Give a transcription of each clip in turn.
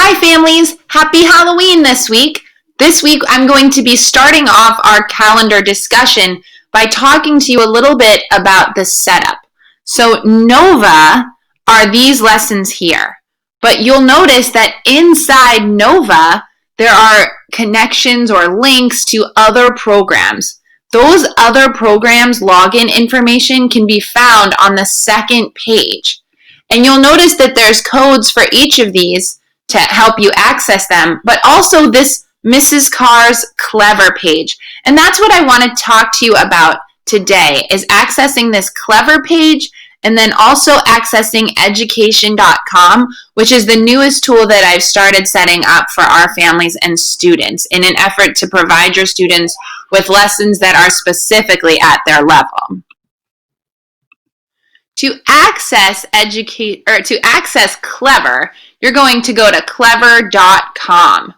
Hi families, happy Halloween this week. This week I'm going to be starting off our calendar discussion by talking to you a little bit about the setup. So Nova are these lessons here, but you'll notice that inside Nova there are connections or links to other programs. Those other programs' login information can be found on the second page. And you'll notice that there's codes for each of these to help you access them, but also this Mrs. Carr's Clever page. And that's what I want to talk to you about today, is accessing this Clever page and then also accessing education.com, which is the newest tool that I've started setting up for our families and students in an effort to provide your students with lessons that are specifically at their level. To access Clever, you're going to go to clever.com.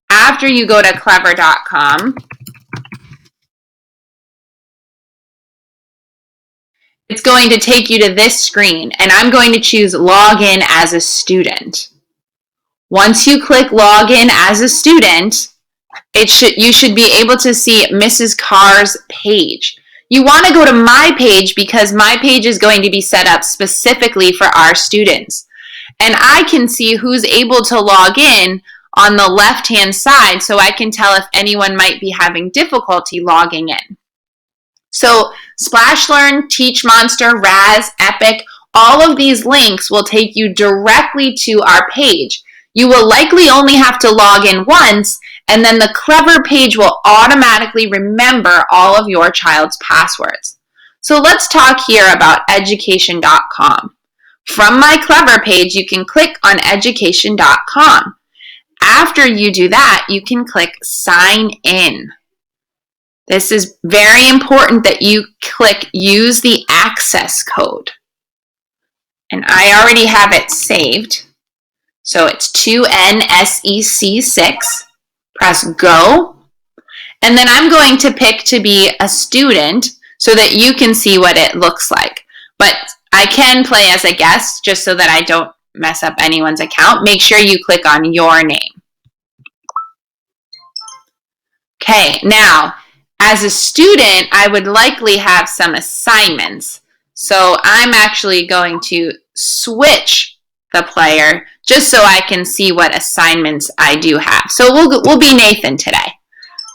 After you go to clever.com, it's going to take you to this screen, and I'm going to choose Login as a Student. Once you click Login as a Student, you should be able to see Mrs. Carr's page. You want to go to My Page because My Page is going to be set up specifically for our students. And I can see who's able to log in on the left-hand side, so I can tell if anyone might be having difficulty logging in. So SplashLearn, TeachMonster, Raz, Epic, all of these links will take you directly to our page. You will likely only have to log in once, and then the Clever page will automatically remember all of your child's passwords. So let's talk here about education.com. From my Clever page, you can click on education.com. After you do that, you can click Sign In. This is very important that you click Use the Access Code. And I already have it saved. So it's 2NSEC6. Press Go. And then I'm going to pick to be a student so that you can see what it looks like. But I can play as a guest just so that I don't mess up anyone's account. Make sure you click on your name. Okay, now, as a student, I would likely have some assignments. So I'm actually going to switch the player just so I can see what assignments I do have. So we'll be Nathan today.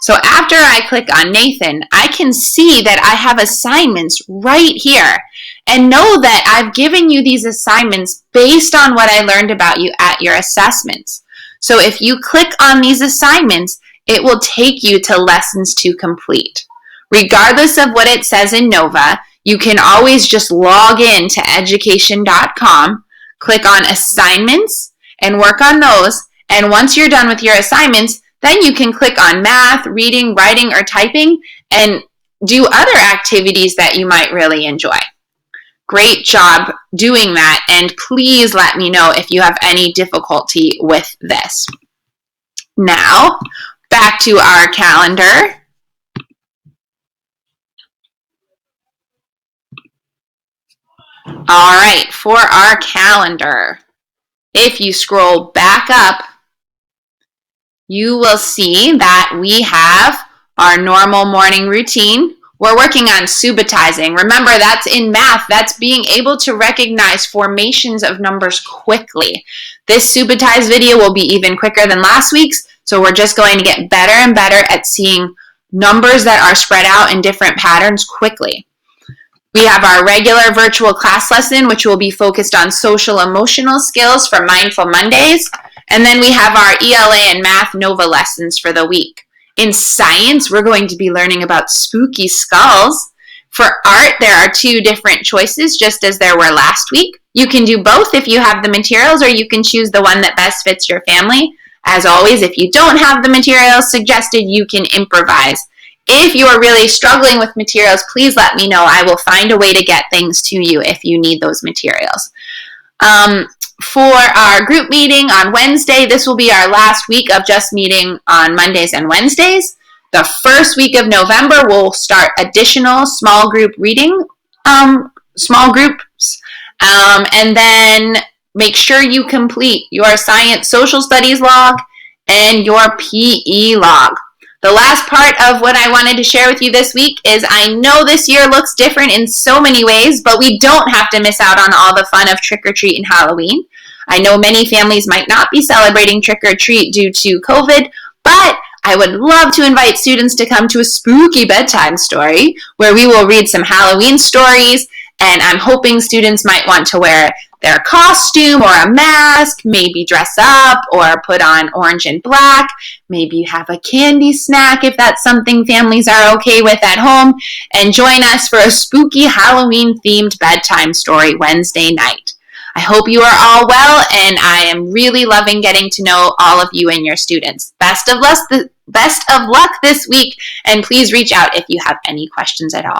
So after I click on Nathan, I can see that I have assignments right here. And know that I've given you these assignments based on what I learned about you at your assessments. So if you click on these assignments, it will take you to lessons to complete. Regardless of what it says in Nova, you can always just log in to education.com, click on assignments, and work on those. And once you're done with your assignments, then you can click on math, reading, writing, or typing, and do other activities that you might really enjoy. Great job doing that, and please let me know if you have any difficulty with this. Now, back to our calendar. All right, for our calendar, if you scroll back up, you will see that we have our normal morning routine. We're working on subitizing. Remember, that's in math. That's being able to recognize formations of numbers quickly. This subitized video will be even quicker than last week's, so we're just going to get better and better at seeing numbers that are spread out in different patterns quickly. We have our regular virtual class lesson, which will be focused on social emotional skills for Mindful Mondays. And then we have our ELA and Math Nova lessons for the week. In science, we're going to be learning about spooky skulls. For art, there are 2 different choices, just as there were last week. You can do both if you have the materials, or you can choose the one that best fits your family. As always, if you don't have the materials suggested, you can improvise. If you are really struggling with materials, please let me know. I will find a way to get things to you if you need those materials. For our group meeting on Wednesday, this will be our last week of just meeting on Mondays and Wednesdays. The first week of November, we'll start additional small group reading, small groups. And then make sure you complete your science social studies log and your PE log. The last part of what I wanted to share with you this week is I know this year looks different in so many ways, but we don't have to miss out on all the fun of trick-or-treat and Halloween. I know many families might not be celebrating trick-or-treat due to COVID, but I would love to invite students to come to a spooky bedtime story where we will read some Halloween stories, and I'm hoping students might want to wear their costume or a mask, maybe dress up or put on orange and black, maybe have a candy snack if that's something families are okay with at home, and join us for a spooky Halloween-themed bedtime story Wednesday night. I hope you are all well, and I am really loving getting to know all of you and your students. Best of luck this week, and please reach out if you have any questions at all.